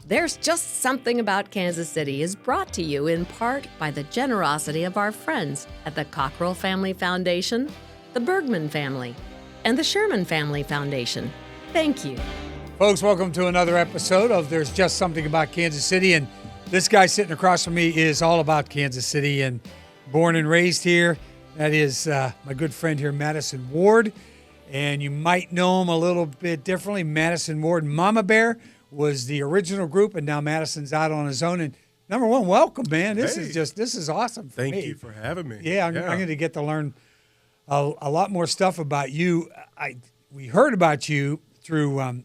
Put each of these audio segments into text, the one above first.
There's Just Something About Kansas City is brought to you in part by the generosity of our friends at the Cockrell Family Foundation, the Bergman family, and the Sherman Family Foundation. Thank you. Folks, welcome to another episode of There's Just Something About Kansas City. And this guy sitting across from me is all about Kansas City and born and raised here. That is my good friend here, Madisen Ward. And you might know him a little bit differently. Madisen Ward and Mama Bear was the original group, and now Madison's out on his own. And number one, welcome, man. This is awesome for me. Thank you for having me. Yeah, I'm going to get to learn a lot more stuff about you. We heard about you through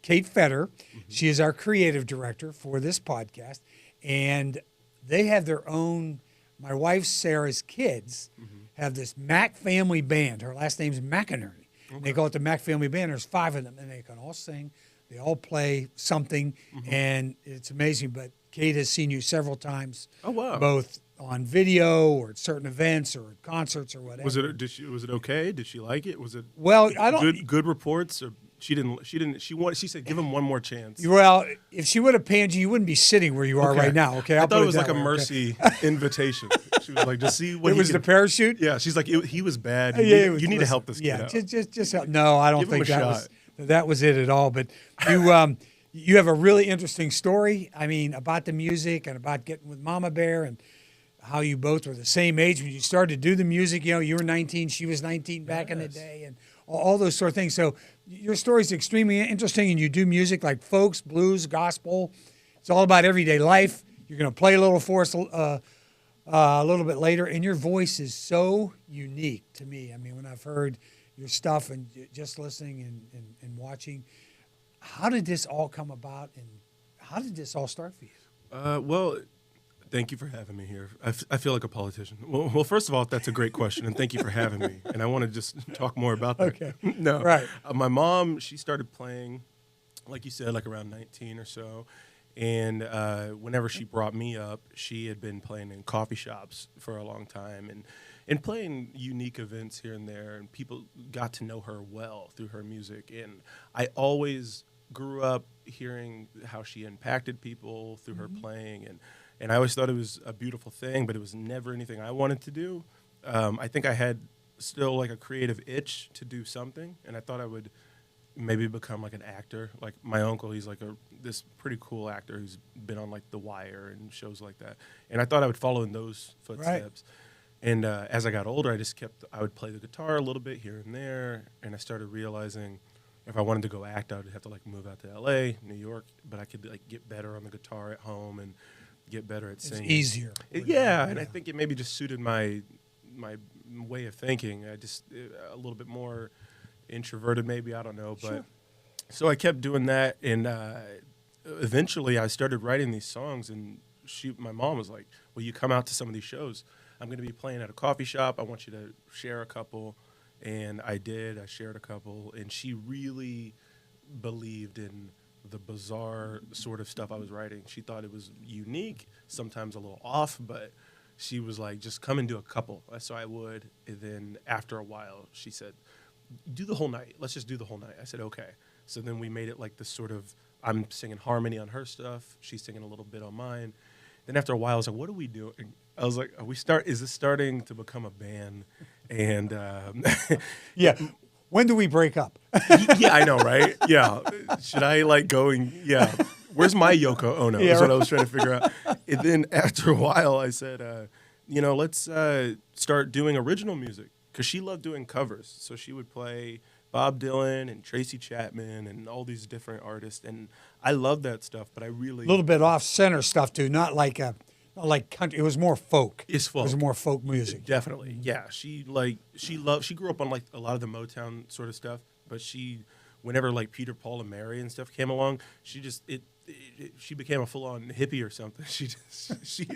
Kate Fetter. Mm-hmm. She is our creative director for this podcast, and they have their own. My wife Sarah's kids have this Mac family band. Her last name's McInerney. Okay. They call it the Mac family band. There's 5 of them, and they can all sing. They all play something, and it's amazing. But Kate has seen you several times. Oh wow! Both on video or at certain events or at concerts or whatever. Was it okay? Did she like it? Was it good reports? Or she said give him one more chance. Well, if she would have panned you, you wouldn't be sitting where you are right now. Okay, I thought it was like a mercy invitation. She was like, just see what it was the parachute. Yeah, she's like, he was bad. You need to help this kid out. Just help. No, I don't think that was it at all. But you have a really interesting story. I mean, about the music and about getting with Mama Bear and how you both were the same age when you started to do the music. You know, you were 19, she was 19 back in the day, and all those sort of things. So your story is extremely interesting, and you do music like folks, blues, gospel. It's all about everyday life. You're going to play a little for us a little bit later, and your voice is so unique to me. I mean, when I've heard your stuff and just listening and watching, how did this all come about, and how did this all start for you? Well, thank you for having me here. I feel like a politician. Well, first of all, that's a great question, and thank you for having me. And I want to just talk more about that. Okay. No. Right. My mom, she started playing, like you said, like around 19 or so. And whenever she brought me up, she had been playing in coffee shops for a long time and playing unique events here and there. And people got to know her well through her music. And I always grew up hearing how she impacted people through her playing. And I always thought it was a beautiful thing, but it was never anything I wanted to do. I think I had still like a creative itch to do something, and I thought I would maybe become like an actor. Like my uncle, he's like this pretty cool actor who's been on like The Wire and shows like that. And I thought I would follow in those footsteps. Right. And as I got older, I would play the guitar a little bit here and there, and I started realizing if I wanted to go act, I would have to like move out to L.A., New York, but I could like get better on the guitar at home and get better at singing. It's easier. And I think it maybe just suited my way of thinking. I just a little bit more introverted, maybe, I don't know. But sure. So I kept doing that, and eventually I started writing these songs. And my mom was like, "Will you come out to some of these shows? I'm going to be playing at a coffee shop. I want you to share a couple." And I did. I shared a couple, and she really believed in the bizarre sort of stuff I was writing. She thought it was unique, sometimes a little off, but she was like, just come and do a couple. So I would. And then after a while, she said, do the whole night. Let's just do the whole night. I said, okay. So then we made it like this sort of, I'm singing harmony on her stuff. She's singing a little bit on mine. Then after a while, I was like, what are we doing? I was like, is this starting to become a band? And yeah. When do we break up? Yeah, I know, right? Yeah. Should I like yeah. Where's my Yoko Ono? Is what I was trying to figure out. And then after a while, I said, let's start doing original music. Because she loved doing covers. So she would play Bob Dylan and Tracy Chapman and all these different artists. And I love that stuff, but I really... A little bit off-center stuff, too. Not like country. It was more folk. It's folk. It was more folk music. Definitely, yeah. She grew up on like a lot of the Motown sort of stuff, but whenever like Peter, Paul, and Mary and stuff came along, she became a full-on hippie or something. She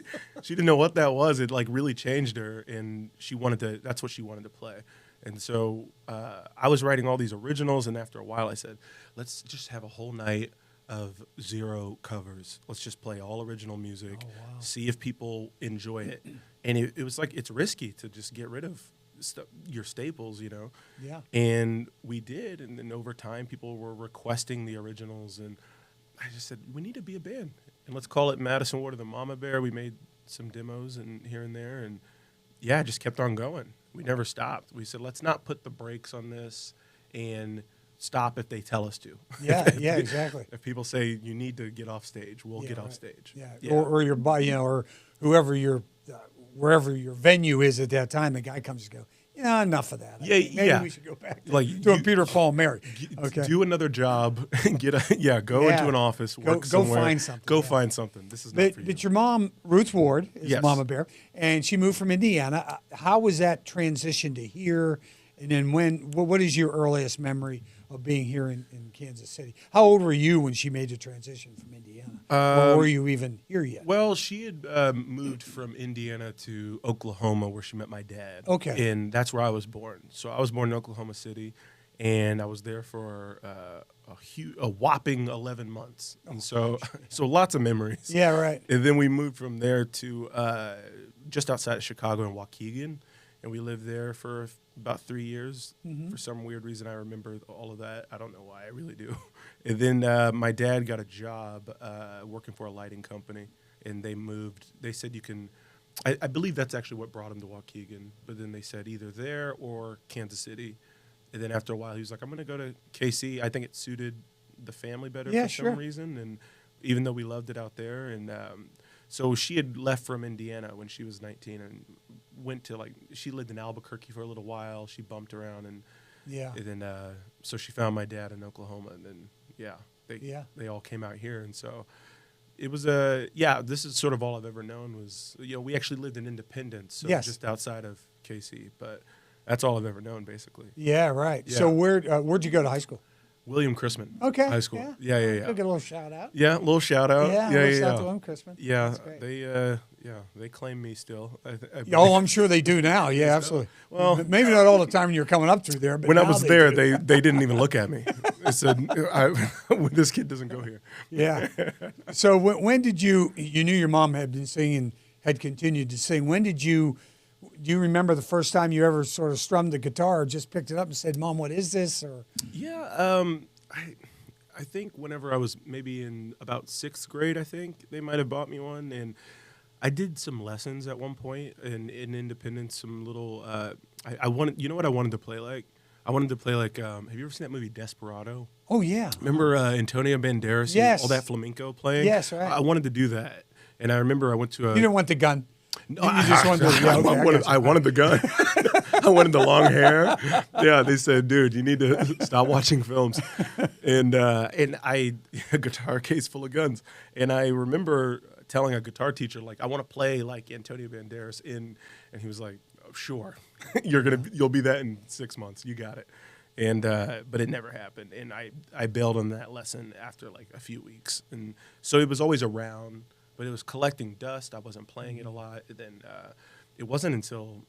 didn't know what that was. It like really changed her, and that's what she wanted to play. And so I was writing all these originals, and after a while I said, let's just have a whole night of 0 covers. Let's just play all original music, see if people enjoy it. And it was like, it's risky to just get rid of your staples, you know? Yeah. And we did, and then over time people were requesting the originals, and I just said, we need to be a band, and let's call it Madisen Ward of the Mama Bear. We made some demos and here and there, and yeah, just kept on going. We never stopped. We said, let's not put the brakes on this and stop if they tell us to. Yeah, yeah, exactly. If people say you need to get off stage, we'll get off stage. Yeah, or your or whoever wherever your venue is at that time, the guy comes and goes, yeah, enough of that. Maybe we should go back to a Peter, Paul, and Mary. Okay. Do another job. Go into an office. Work somewhere. Find something. Go find something. This is not for you. But your mom, Ruth Ward, is Mama Bear, and she moved from Indiana. How was that transition to here? And then what is your earliest memory of being here in Kansas City? How old were you when she made the transition from Indiana? Or were you even here yet? Well, she had moved from Indiana to Oklahoma, where she met my dad. Okay. And that's where I was born. So I was born in Oklahoma City, and I was there for a whopping 11 months. And so lots of memories. Yeah, right. And then we moved from there to just outside of Chicago in Waukegan, and we lived there for about 3 years. Mm-hmm. For some weird reason, I remember all of that. I don't know why. I really do. And then my dad got a job working for a lighting company, and they moved. They said you can – I believe that's actually what brought him to Waukegan. But then they said either there or Kansas City. And then after a while, he was like, I'm going to go to KC. I think it suited the family better for some reason. And even though we loved it out there. And so she had left from Indiana when she was 19 and went to she lived in Albuquerque for a little while. She bumped around and then so she found my dad in Oklahoma, and then they all came out here. And so it was this is sort of all I've ever known was, we actually lived in Independence, so just outside of KC, but that's all I've ever known basically. Yeah, right. Yeah. So where'd you go to high school? William Chrisman. Okay. High school. Yeah. Get a little shout out. Yeah, a little shout out. Yeah, shout out to William Chrisman. Yeah, they claim me still. I'm sure they do now. Yeah, absolutely. Well, maybe not all the time when you're coming up through there, but when I was there, they didn't even look at me. They said, "This kid doesn't go here." Yeah. So when did you knew your mom had been singing, had continued to sing? When did you? Do you remember the first time you ever sort of strummed the guitar or just picked it up and said, Mom, what is this? Or I think whenever I was maybe in about 6th grade, I think they might have bought me one. And I did some lessons at one point in Independence, some little I wanted, what I wanted to play like? I wanted to play like, have you ever seen that movie Desperado? Oh, yeah. Remember Antonio Banderas? Yes. All that flamenco playing? Yes, right. I wanted to do that. And I remember I went to You didn't want the gun. No, you just wanted I wanted the gun. I wanted the long hair. Yeah, they said, dude, you need to stop watching films. And a guitar case full of guns. And I remember telling a guitar teacher, I want to play like Antonio Banderas and he was like, oh, sure. You'll be that in 6 months. You got it. And but it never happened. And I bailed on that lesson after a few weeks. And so it was always around. But it was collecting dust. I wasn't playing it a lot. And then it wasn't until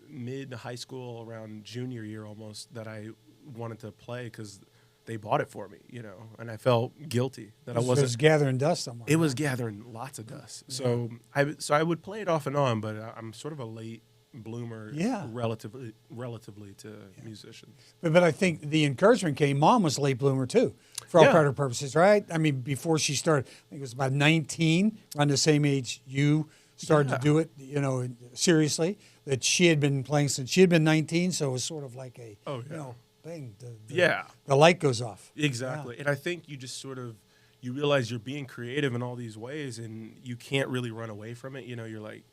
mid-high school, around junior year almost, that I wanted to play because they bought it for me, and I felt guilty that I wasn't. It was gathering dust somewhere. It was gathering lots of dust. Yeah. So I would play it off and on, but I'm sort of a late bloomer relatively to musicians. But I think the encouragement came, Mom was a late bloomer too, for all practical purposes, right? I mean, before she started, I think it was about 19, around the same age you started to do it, seriously, that she had been playing since she had been 19, so it was sort of like a, thing. The light goes off. Exactly. Yeah. And I think you just sort of, you realize you're being creative in all these ways and you can't really run away from it. You're like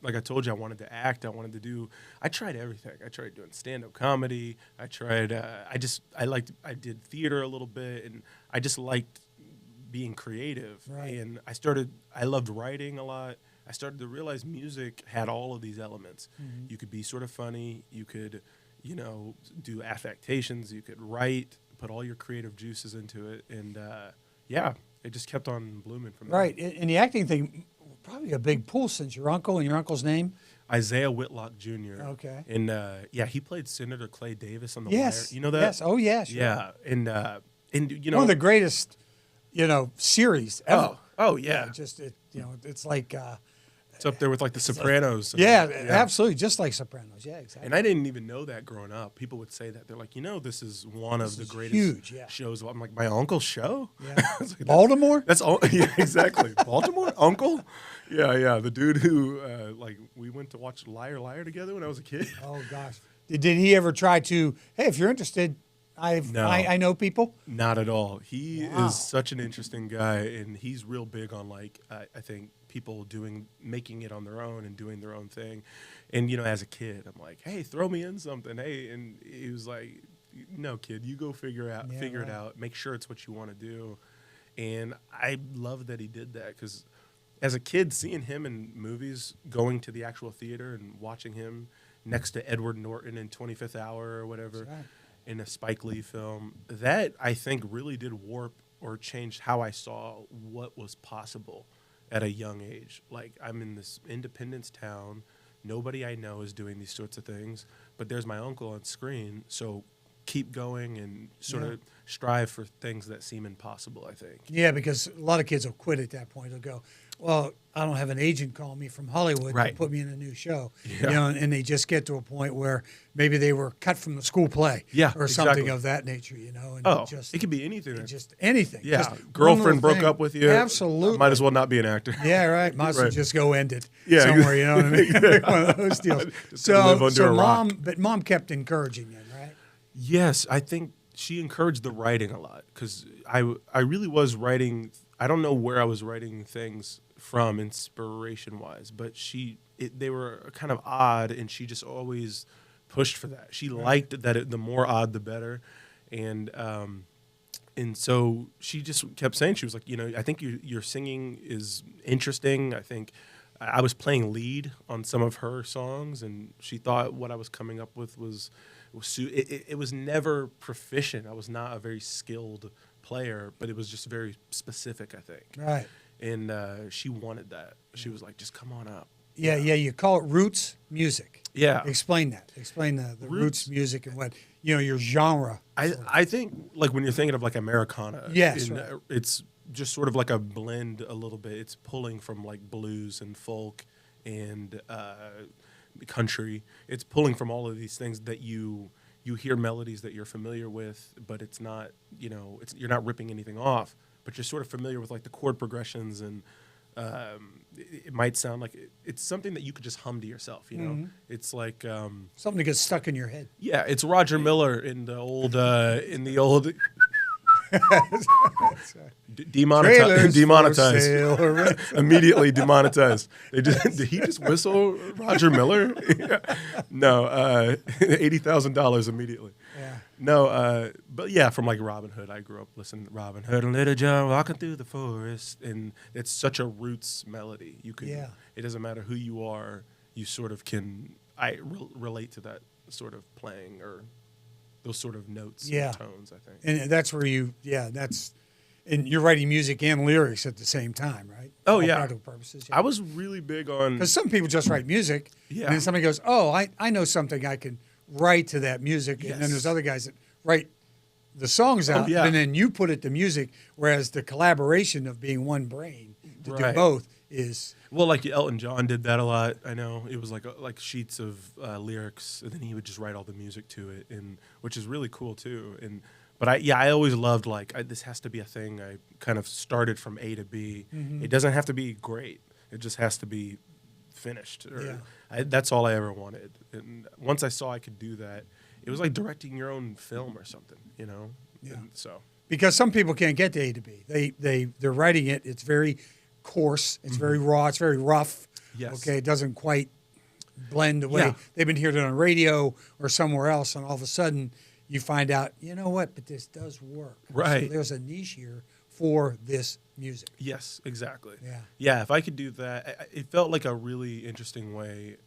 I told you, I wanted to act. I tried everything. I tried doing stand-up comedy. I tried, I did theater a little bit, and I just liked being creative. Right. And I loved writing a lot. I started to realize music had all of these elements. Mm-hmm. You could be sort of funny. You could, do affectations. You could write, put all your creative juices into it. And, it just kept on blooming from there. Right. And the acting thing, probably a big pull since your uncle, and your uncle's name? Isiah Whitlock Jr. Okay. And, he played Senator Clay Davis on The Wire. You know that? Yes. Oh, yeah, sure. Yeah. And one of the greatest, series ever. Oh, yeah. It's like, It's up there with like the Sopranos. Yeah, absolutely, just like Sopranos. Yeah, exactly. And I didn't even know that growing up. People would say that. They're like, this is one of the greatest shows. I'm like, my uncle's show? Yeah. Like, Baltimore? That's all. Yeah, exactly. Baltimore? Uncle? Yeah. The dude who, we went to watch Liar Liar together when I was a kid. Oh, gosh. Did he ever try to, hey, if you're interested, I know people? Not at all. He is such an interesting guy, and he's real big on, I think, people making it on their own and doing their own thing. And, as a kid, I'm like, hey, throw me in something. Hey, and he was like, no, kid, you go figure it out. Make sure it's what you want to do. And I love that he did that because as a kid, seeing him in movies, going to the actual theater and watching him next to Edward Norton in 25th Hour or whatever in a Spike Lee film, that I think really did warp or change how I saw what was possible at a young age. Like, I'm in this Independence town. Nobody I know is doing these sorts of things, but there's my uncle on screen. So keep going and sort of strive for things that seem impossible, I think. Yeah, because a lot of kids will quit at that point. They'll go, well, I don't have an agent call me from Hollywood to put me in a new show. Yeah. And they just get to a point where maybe they were cut from the school play or something of that nature, And it could be anything. Just anything. Yeah, just girlfriend broke up with you. Absolutely. Might as well not be an actor. Yeah, right. Might as well just go end it somewhere, you know what I mean? One of those deals. Mom kept encouraging you, right? Yes, I think she encouraged the writing a lot because I really was writing. I don't know where I was writing things from inspiration-wise, but they were kind of odd, and she just always pushed for that. She liked that the more odd, the better, and so she just kept saying, she was like, I think your singing is interesting. I think I was playing lead on some of her songs, and she thought what I was coming up with was it was never proficient. I was not a very skilled player, but it was just very specific, I think. Right. And she wanted that. She was like, just come on up. Yeah, you call it roots music. Yeah. Explain that. Explain the roots music and what, your genre. I think, like, when you're thinking of, like, Americana. Yes, it's just sort of like a blend a little bit. It's pulling from, like, blues and folk and country. It's pulling from all of these things that you hear melodies that you're familiar with, but it's not, you're not ripping anything off, but you're sort of familiar with, like, the chord progressions, and it might sound like it's something that you could just hum to yourself, It's like something that gets stuck in your head. Yeah, it's Roger Miller in the old demonetized. Immediately demonetized. Did he just whistle Roger Miller? No, $80,000 immediately. Yeah. No, but yeah, from like Robin Hood, I grew up listening to Robin Hood and Little John walking through the forest, and it's such a roots melody. You can, it doesn't matter who you are, you sort of can. I relate to that sort of playing or those sort of notes and tones, I think. And that's where and you're writing music and lyrics at the same time, right? Oh, all yeah. practical purposes. I was really big on... Because some people just write music, and then somebody goes, oh, I know something I can write to that music. Yes. And then there's other guys that write the songs out, and then you put it to music, whereas the collaboration of being one brain to do both is... Well, like Elton John did that a lot. I know it was like sheets of lyrics, and then he would just write all the music to it, and which is really cool too. But I always loved this has to be a thing. I kind of started from A to B. Mm-hmm. It doesn't have to be great. It just has to be finished. That's all I ever wanted. And once I saw I could do that, it was like directing your own film or something, Yeah. And so because some people can't get to A to B. They're writing it. It's very coarse. It's very raw. It's very rough. Yes. Okay. It doesn't quite blend the way they've been hearing it on radio or somewhere else, and all of a sudden you find out, you know what? But this does work. Right. So there's a niche here for this music. Yes, exactly. Yeah. Yeah. If I could do that, it felt like a really interesting way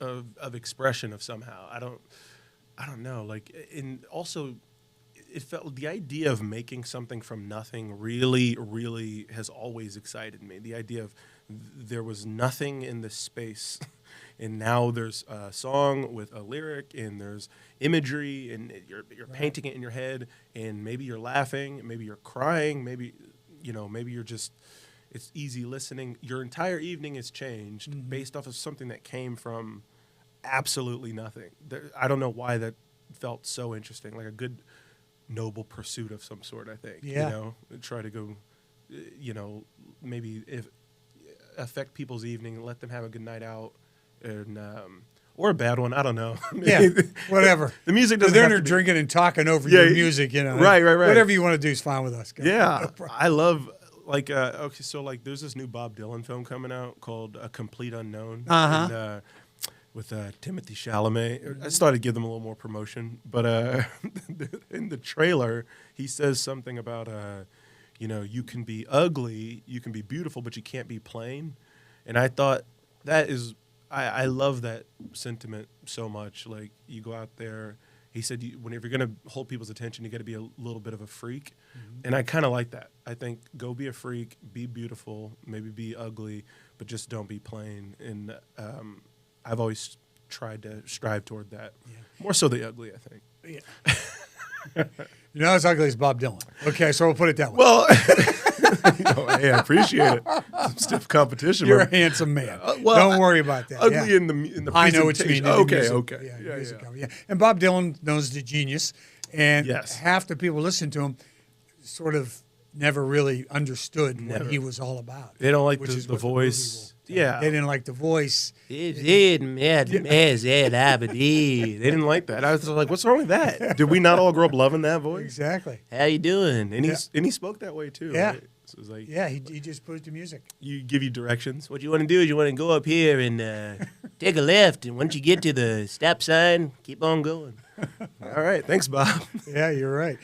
of expression of somehow. I don't know. And also, it felt the idea of making something from nothing really, really has always excited me. The idea of there was nothing in this space, and now there's a song with a lyric, and there's imagery, and you're painting it in your head, and maybe you're laughing, maybe you're crying, maybe you're just. It's easy listening. Your entire evening is changed based off of something that came from absolutely nothing. I don't know why that felt so interesting, like a good, noble pursuit of some sort, I think. Yeah. You know, try to go, maybe affect people's evening, let them have a good night out, and or a bad one. I don't know. Yeah, whatever. The music doesn't they're have there to be, drinking and talking over your music, Right. Whatever you want to do is fine with us. Yeah, I love, like, okay, so, like, there's this new Bob Dylan film coming out called A Complete Unknown. Uh-huh. With Timothy Chalamet. I started to give them a little more promotion, but in the trailer, he says something about, you can be ugly, you can be beautiful, but you can't be plain. And I thought that is, I love that sentiment so much. Like, you go out there, he said, whenever you're going to hold people's attention, you got to be a little bit of a freak. And I kind of like that. I think go be a freak, be beautiful, maybe be ugly, but just don't be plain. And I've always tried to strive toward that. Yeah. More so the ugly, I think. Yeah. You're not as ugly as Bob Dylan. Okay, so we'll put it that way. Well, hey, I appreciate it. Some stiff competition. You're a handsome man. Don't worry about that. Ugly in the I know what you mean. Okay. Yeah. And Bob Dylan knows the genius, and yes. half the people listen to him sort of never really understood what he was all about. They don't like the voice. Yeah. They didn't like the voice. They didn't like that. I was like, what's wrong with that? Did we not all grow up loving that voice? Exactly. How you doing? And he spoke that way too. Yeah. Right? So it was like, he just put it to music. You give you directions. What you want to do is you want to go up here and take a left, and once you get to the stop sign, keep on going. All right, thanks, Bob. Yeah, you're right.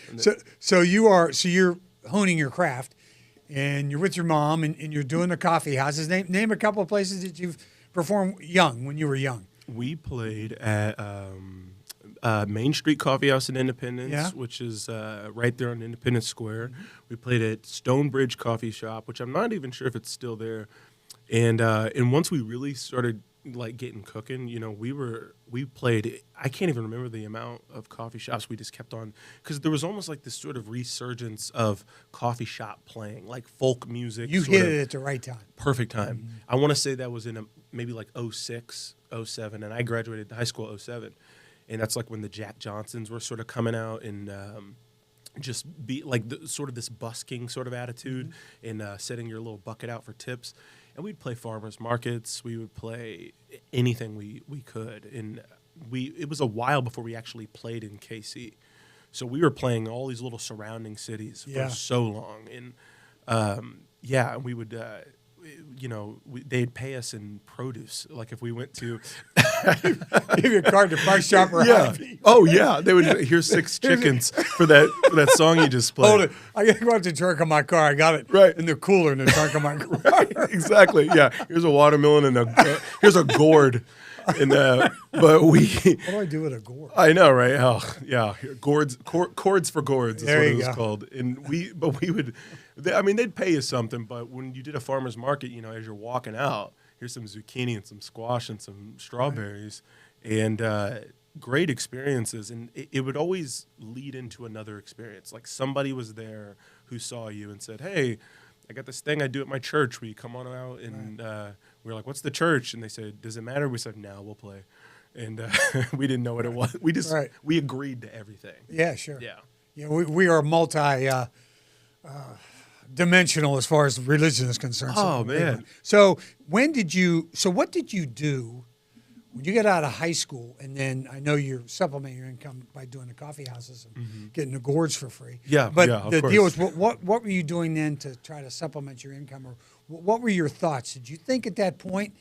So you're honing your craft. And you're with your mom, and you're doing the coffee houses. Name a couple of places that you've performed when you were young. We played at Main Street Coffee House in Independence, which is right there on Independence Square. Mm-hmm. We played at Stonebridge Coffee Shop, which I'm not even sure if it's still there. And once we really started like getting cooking, we played, I can't even remember the amount of coffee shops we just kept on, because there was almost like this sort of resurgence of coffee shop playing, like folk music. You hit it at the right time. Perfect time. Mm-hmm. I want to say that was in maybe like 06, 07, and I graduated high school 07. And that's like when the Jack Johnsons were sort of coming out and just be like sort of this busking sort of attitude, and setting your little bucket out for tips. And we'd play farmers markets. We would play anything we could. And it was a while before we actually played in KC. So we were playing all these little surrounding cities for so long. And we would, they'd pay us in produce. Like if we went to give you a card to Price Chopper. Yeah. Oh yeah. They would, here's 6 chickens for that song you just played. Hold it. I got to go out to the trunk of my car. I got it right in the cooler in the trunk of my car. Right. Exactly. Yeah. Here's a watermelon and here's a gourd. And but we. What do I do with a gourd? I know, right? Oh, yeah. Chords for gourds is there what it was called. And we would. They'd pay you something, but when you did a farmer's market, as you're walking out, here's some zucchini and some squash and some strawberries, and great experiences. And it would always lead into another experience. Like somebody was there who saw you and said, "Hey, I got this thing I do at my church. Will you come on out?" And we were like, "What's the church?" And they said, "Does it matter?" We said, "No, we'll play." And we didn't know what it was. We just we agreed to everything. Yeah, sure. Yeah. We are multi. Dimensional as far as religion is concerned. Oh, man. So what did you do when you got out of high school? And then I know you're supplementing your income by doing the coffee houses and getting the gourds for free. Yeah, but the deal was, what were you doing then to try to supplement your income? Or what were your thoughts? Did you think at that point,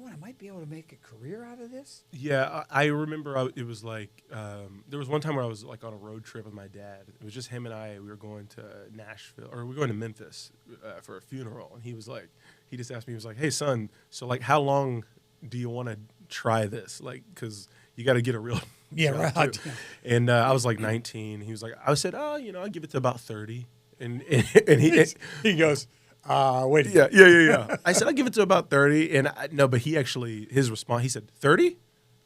I might be able to make a career out of this? Yeah, I remember it was like, there was one time where I was like on a road trip with my dad. It was just him and I. We were going to Nashville, or we were going to Memphis for a funeral. And he just asked me, he was like, "Hey, son, so like how long do you want to try this? Like, because you got to get a real job right. too." And I was like 19. He was like, I said, "Oh, I'll give it to about 30. And he goes, wait. Yeah. I said, I'll give it to about 30. And but his response, he said, 30?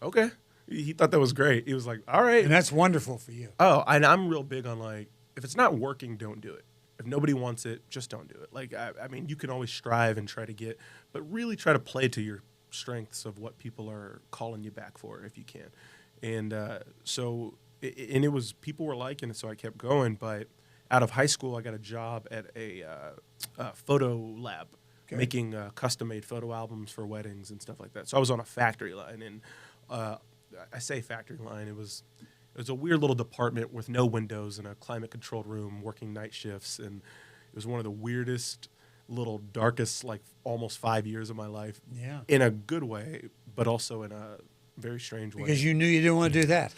Okay. He thought that was great. He was like, all right. And that's wonderful for you. Oh, and I'm real big on like, if it's not working, don't do it. If nobody wants it, just don't do it. Like, I mean, you can always strive and try to get, but really try to play to your strengths of what people are calling you back for if you can. And and it was, people were liking it, so I kept going. But out of high school, I got a job at a photo lab, making custom-made photo albums for weddings and stuff like that. So I was on a factory line, and I say factory line, it was a weird little department with no windows in a climate-controlled room, working night shifts, and it was one of the weirdest, little darkest, like almost 5 years of my life. Yeah. In a good way, but also in a very strange way. Because you knew you didn't want to do that.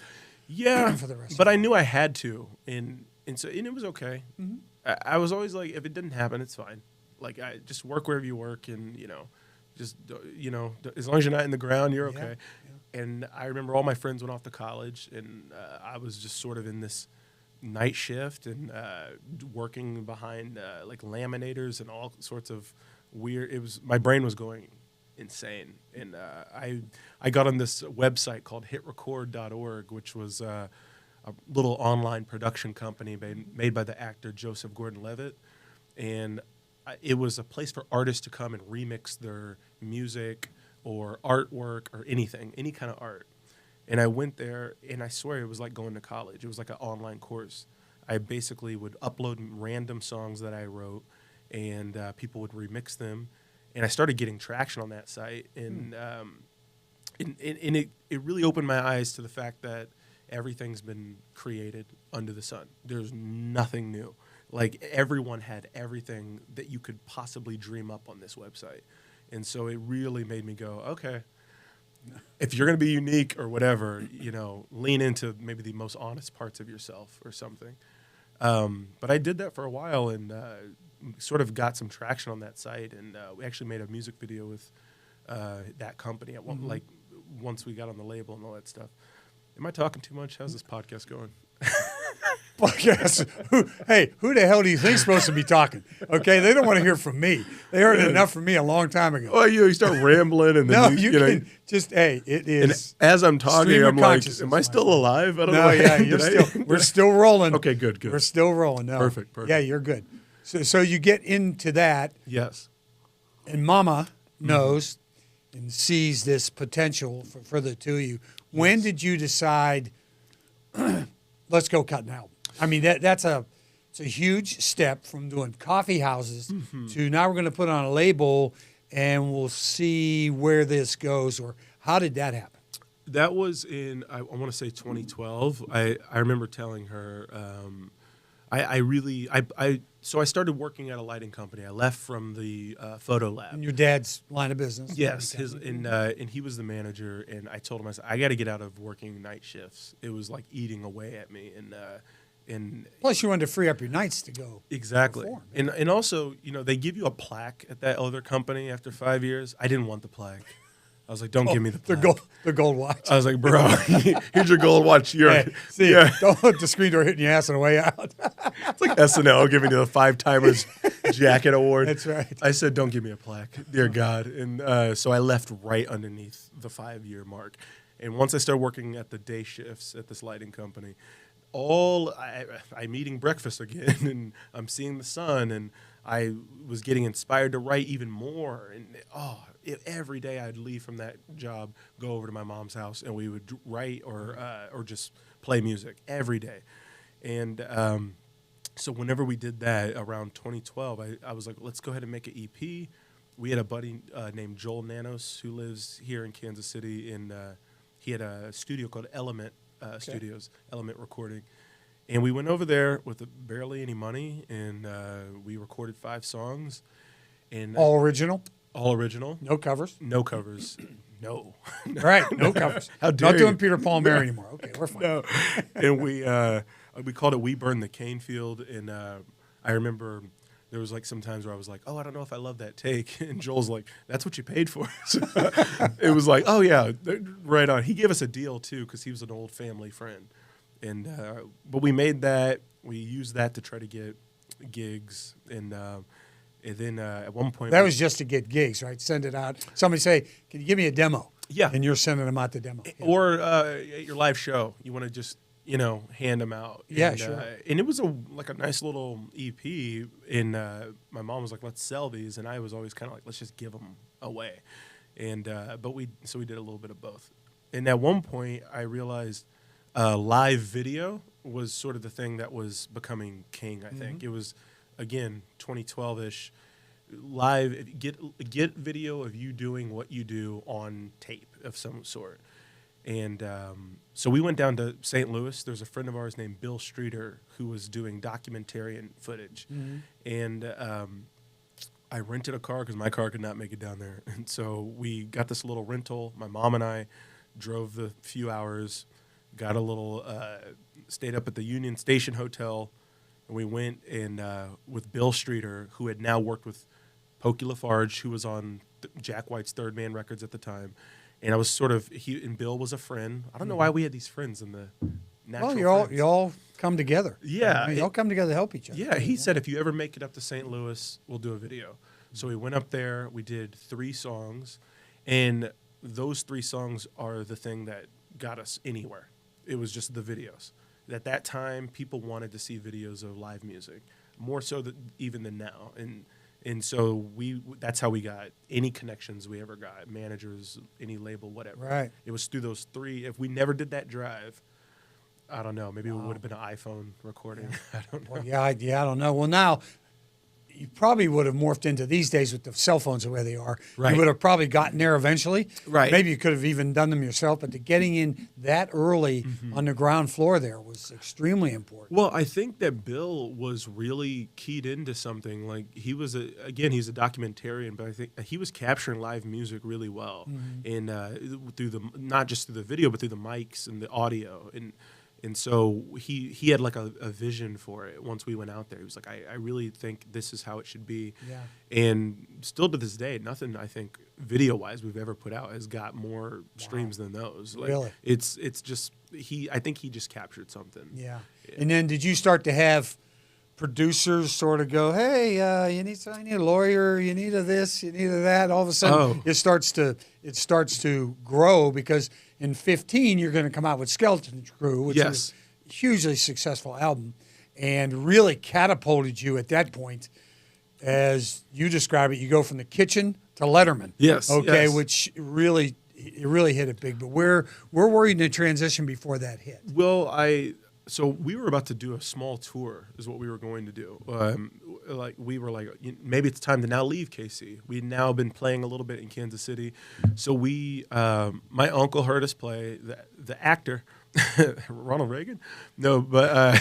Yeah, for the rest but I knew I had to, and it was okay. Mm-hmm. I was always like, if it didn't happen, it's fine. Like, I just work wherever you work, and just as long as you're not in the ground, you're okay. Yeah. And I remember all my friends went off to college, and I was just sort of in this night shift and working behind like laminators and all sorts of weird. My brain was going insane, and I got on this website called hitrecord.org, which was a little online production company made by the actor Joseph Gordon-Levitt, and it was a place for artists to come and remix their music or artwork or anything, any kind of art. And I went there, and I swear it was like going to college. It was like an online course. I basically would upload random songs that I wrote, and people would remix them. And I started getting traction on that site, and it really opened my eyes to the fact that everything's been created under the sun. There's nothing new. Like, everyone had everything that you could possibly dream up on this website. And so it really made me go, okay, if you're going to be unique or whatever, lean into maybe the most honest parts of yourself or something. But I did that for a while, and sort of got some traction on that site, and we actually made a music video with that company at one, like, once we got on the label and all that stuff. Am I talking too much? How's this podcast going? Podcast. Who the hell do you think's supposed to be talking? Okay, they don't want to hear from me. They heard enough from me a long time ago. Oh, you start rambling, and then you can just it is. And as I'm talking, I'm like, am I still alive? I don't know. Yeah, we're still rolling. Okay, good. We're still rolling. No, perfect. Yeah, you're good. So you get into that. Yes. And Mama knows and sees this potential for the two of you. When did you decide? Let's go cut an album. I mean, it's a huge step from doing coffee houses to now we're going to put on a label and we'll see where this goes. Or how did that happen? That was in, I want to say 2012. I remember telling her, so I started working at a lighting company. I left from the photo lab. In your dad's line of business. Yes, and he was the manager. And I told him, I said, I got to get out of working night shifts. It was like eating away at me. And plus, you wanted to free up your nights to go. Exactly. Perform. And also, they give you a plaque at that other company after 5 years. I didn't want the plaque. I was like, don't give me the plaque. The gold watch. I was like, bro, here's your gold watch. Don't let the screen door hitting your ass on the way out. It's like SNL giving you the 5 Timers Jacket Award. That's right. I said, don't give me a plaque, dear God. And so I left right underneath the 5-year mark. And once I started working at the day shifts at this lighting company, I'm eating breakfast again, and I'm seeing the sun, and I was getting inspired to write even more. And every day I'd leave from that job, go over to my mom's house, and we would write or just play music every day. And so whenever we did that around 2012, I was like, let's go ahead and make an EP. We had a buddy named Joel Nanos who lives here in Kansas City, and he had a studio called Element Studios, Element Recording. And we went over there with barely any money, and we recorded 5 songs. And all original? All original. No covers? No covers. No. Right, no covers. How dare Not you? doing Peter Paul and Mary anymore. Okay, we're fine. No. And we called it We Burn the Cane Field, and I remember there was like some times where I was like, oh, I don't know if I love that take. And Joel's like, that's what you paid for. So it was like, oh, yeah, right on. He gave us a deal, too, because he was an old family friend. And but we made that. We used that to try to get gigs. And then at one point... That was just to get gigs, right? Send it out. Somebody say, can you give me a demo? Yeah. And you're sending them out the demo. Or at your live show. You want to just hand them out. Yeah, and, sure. And it was a nice little EP. And my mom was like, let's sell these. And I was always kind of like, let's just give them away. And but we did a little bit of both. And at one point, I realized live video was sort of the thing that was becoming king, I think. It was, again, 2012-ish. Live, get video of you doing what you do on tape of some sort. And so we went down to St. Louis. There's a friend of ours named Bill Streeter who was doing documentarian footage. And I rented a car because my car could not make it down there. And so we got this little rental. My mom and I drove the few hours, got a little, stayed up at the Union Station Hotel, and we went and with Bill Streeter, who had now worked with Pokey Lafarge, who was on Jack White's Third Man Records at the time. And I was sort of, and Bill was a friend. I don't know why we had these friends in the natural friends. You all come together. Yeah. You all come together to help each other. Yeah, he said, if you ever make it up to St. Louis, we'll do a video. So we went up there. We did 3 songs. And those 3 songs are the thing that got us anywhere. It was just the videos. At that time, people wanted to see videos of live music, more so even than now. And so that's how we got any connections we ever got, managers, any label, whatever. Right. It was through those 3. If we never did that drive, I don't know. Maybe it would have been an iPhone recording. Yeah. I don't know. Well, yeah, I don't know. Well, now you probably would have morphed into these days with the cell phones the way they are. Right. You would have probably gotten there eventually. Right. Maybe you could have even done them yourself, but the getting in that early on the ground floor there was extremely important. Well, I think that Bill was really keyed into something. Like he's a documentarian, but I think he was capturing live music really well, and through not just through the video, but through the mics and the audio, and so he had like a vision for it. Once we went out there, he was like, I really think this is how it should be. Yeah. And still to this day, nothing I think video wise we've ever put out has got more streams than those. Like, Really? It's just I think he just captured something. Yeah. And then did you start to have producers sort of go, hey, I need a lawyer, you need a this, you need a that. All of a sudden it starts to grow, because in 15 you're going to come out with Skeleton Crew, which is a hugely successful album, and really catapulted you at that point. As you describe it, you go from the kitchen to Letterman. Yes. Okay, yes. which really hit it big. But where were you in the transition before that hit? Well, so we were about to do a small tour is what we were going to do. We were like, maybe it's time to now leave KC. We'd now been playing a little bit in Kansas City. So my uncle heard us play, the actor, Ronald Reagan? No, but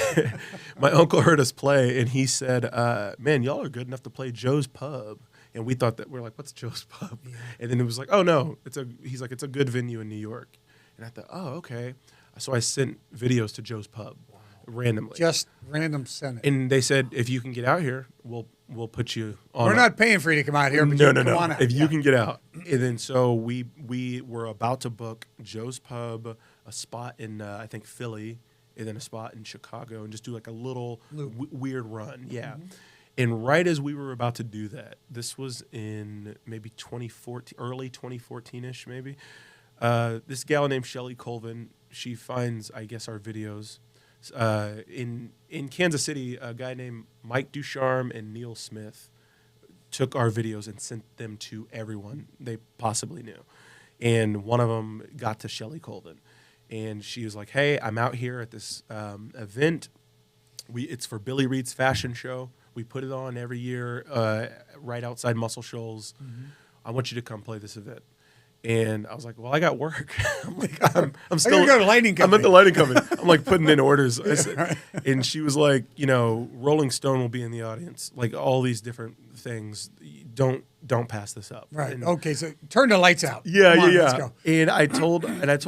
my uncle heard us play, and he said, man, y'all are good enough to play Joe's Pub. And we thought that, we're like, what's Joe's Pub? Yeah. And then it was like, oh no, he's like, it's a good venue in New York. And I thought, oh, okay. So I sent videos to Joe's Pub randomly. Just random sent it. And they said, if you can get out here, we'll put you on. We're not paying for you to come out here, but no. come on out. If you can get out. And then so we were about to book Joe's Pub, a spot in I think Philly, and then a spot in Chicago, and just do like a little weird run. Yeah. Mm-hmm. And right as we were about to do that, this was in maybe 2014, early 2014-ish maybe, this gal named Shelly Colvin, she finds, I guess, our videos. In Kansas City, a guy named Mike Ducharme and Neil Smith took our videos and sent them to everyone they possibly knew. And one of them got to Shelly Colvin. And she was like, hey, I'm out here at this event. It's for Billy Reed's fashion show. We put it on every year right outside Muscle Shoals. Mm-hmm. I want you to come play this event. And I was like, well, I got work. I'm still go to lighting company. I'm at the lighting company. I'm like putting in orders. I said, and she was like, Rolling Stone will be in the audience. Like all these different things. Don't pass this up. Right. And, okay. So turn the lights out. Yeah. Come on, let's go. And I told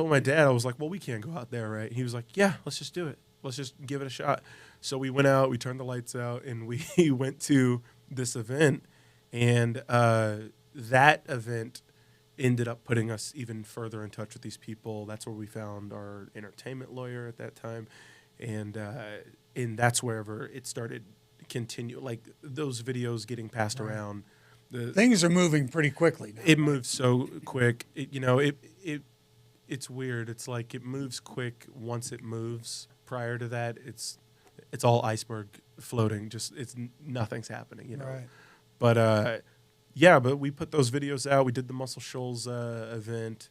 my dad, I was like, well, we can't go out there, right? And he was like, yeah, let's just do it. Let's just give it a shot. So we went out, we turned the lights out, and we went to this event. And that event ended up putting us even further in touch with these people. That's where we found our entertainment lawyer at that time. And that's wherever it started to continue. Like those videos getting passed around. Things are moving pretty quickly now. It moves so quick. It's weird. It's like it moves quick once it moves prior to that, it's all iceberg floating. Just nothing's happening, you know. Right. But but we put those videos out. We did the Muscle Shoals event,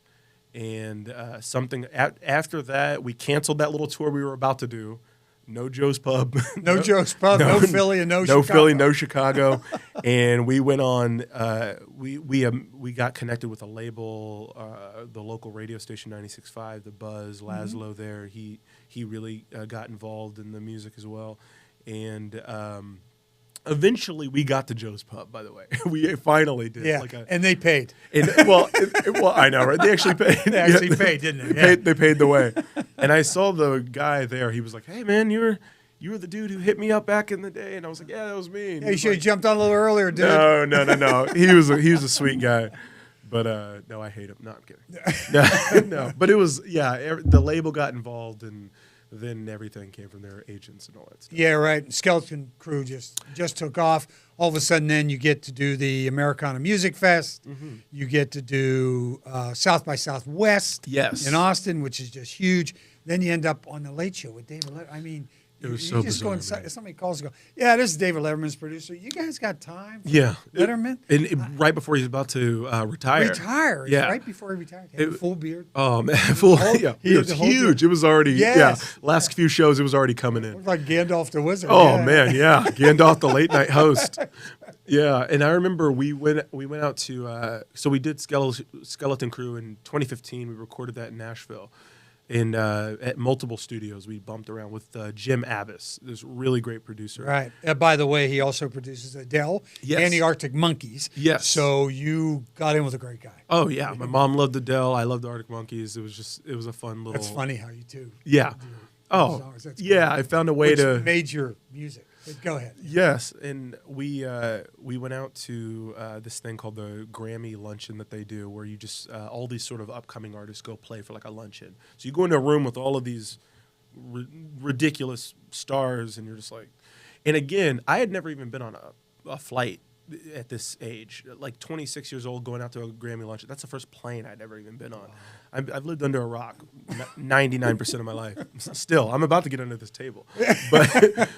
and after that, we canceled that little tour we were about to do. No Joe's Pub. No Joe's Pub, no Philly, and no Chicago. No Philly, no Chicago. And we went on, we got connected with a label, the local radio station 96.5, The Buzz, Laszlo there. He really got involved in the music as well. And eventually we got to Joe's Pub, by the way. We finally did. Yeah, and they paid. Well, I know, right? They actually paid. They actually paid, didn't they? They paid the way. And I saw the guy there. He was like, "Hey, man, you were the dude who hit me up back in the day." And I was like, "Yeah, that was me." Yeah, you should have jumped on a little earlier, dude. No. He was a sweet guy. But no, I hate him. No, I'm kidding. No. But it was, the label got involved, and then everything came from their agents and all that stuff. Yeah, right. Skeleton Crew just took off. All of a sudden, then you get to do the Americana Music Fest. Mm-hmm. You get to do South by Southwest in Austin, which is just huge. Then you end up on the Late Show with David Letterman. I mean, it was so just bizarre, go inside. Somebody calls and go, "Yeah, this is David Letterman's producer. You guys got time for Letterman?" And right before he's about to retire. Yeah. Right before he retired. He had a full beard. Oh, man. It was huge. Beard. It was already, last few shows, it was already coming in. Looked like Gandalf the Wizard. Oh, man, yeah. Gandalf the late night host. Yeah, and I remember we went out to, so we did Skeleton Crew in 2015. We recorded that in Nashville. And at multiple studios, we bumped around with Jim Abbas, this really great producer. Right. By the way, he also produces Adele and the Arctic Monkeys. Yes. So you got in with a great guy. Oh yeah, my mom loved Adele. I loved the Arctic Monkeys. It was a fun little. That's funny how you two. Yeah. I found a way to made your music. Go ahead. Yes, and we went out to this thing called the Grammy Luncheon that they do, where you just all these sort of upcoming artists go play for like a luncheon. So you go into a room with all of these ridiculous stars, and you're just like, and again, I had never even been on a flight at this age, like 26 years old, going out to a Grammy luncheon. That's the first plane I'd ever even been on. I've lived under a rock 99% of my life. Still, I'm about to get under this table. But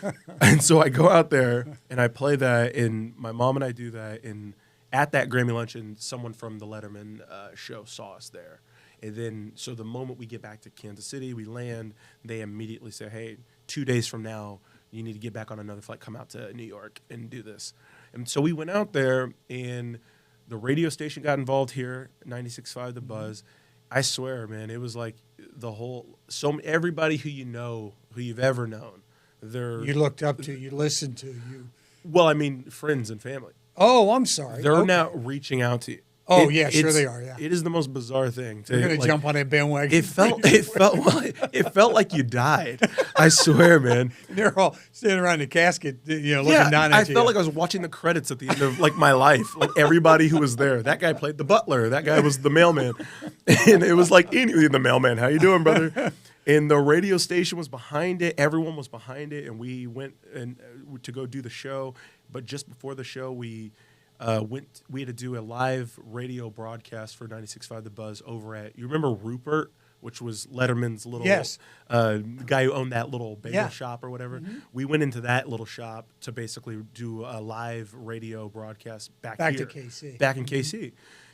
and so I go out there and I play that, and my mom and I do that. And at that Grammy luncheon, someone from the Letterman show saw us there. And then, so the moment we get back to Kansas City, we land, they immediately say, "Hey, 2 days from now, you need to get back on another flight, come out to New York and do this." And so we went out there, and the radio station got involved here, 96.5 The Buzz. I swear, man, it was like everybody who you've ever known. You looked up to, you listened to, you. Well, I mean, friends and family. Oh, I'm sorry. They're now reaching out to you. Oh, sure they are. Yeah, it is the most bizarre thing. You're gonna jump on that bandwagon. It felt like you died. I swear, man. They're all standing around the casket, looking down at you. I felt like I was watching the credits at the end of like my life. Like everybody who was there. That guy played the butler. That guy was the mailman, and it was like the mailman. How you doing, brother? And the radio station was behind it. Everyone was behind it, and we went to go do the show. But just before the show, we had to do a live radio broadcast for 96.5 The Buzz over at, you remember Rupert, which was Letterman's little guy who owned that little bagel shop or whatever. Mm-hmm. We went into that little shop to basically do a live radio broadcast back to KC. Back in KC.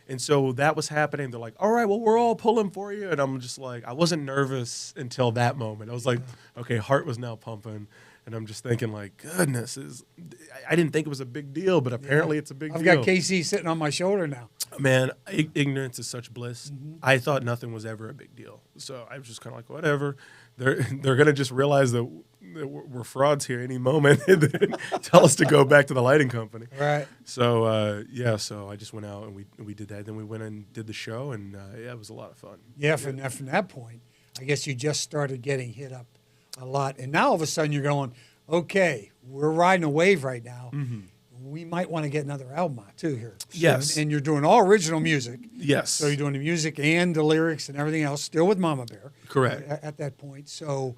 And so that was happening. They're like, "All right, well, we're all pulling for you." And I'm just like, I wasn't nervous until that moment. I was like, okay, heart was now pumping. And I'm just thinking, like, goodness, I didn't think it was a big deal, but apparently it's a big deal. I've got KC sitting on my shoulder now. Man, ignorance is such bliss. Mm-hmm. I thought nothing was ever a big deal. So I was just kind of like, whatever. They're going to just realize that we're frauds here any moment and then tell us to go back to the lighting company. Right. So, so I just went out and we did that. Then we went and did the show, and it was a lot of fun. Yeah, from that point, I guess you just started getting hit up a lot. And now all of a sudden you're going, okay, we're riding a wave right now. Mm-hmm. We might want to get another album out too here. Yes. And you're doing all original music. Yes. So you're doing the music and the lyrics and everything else, still with Mama Bear. Correct. At that point. So,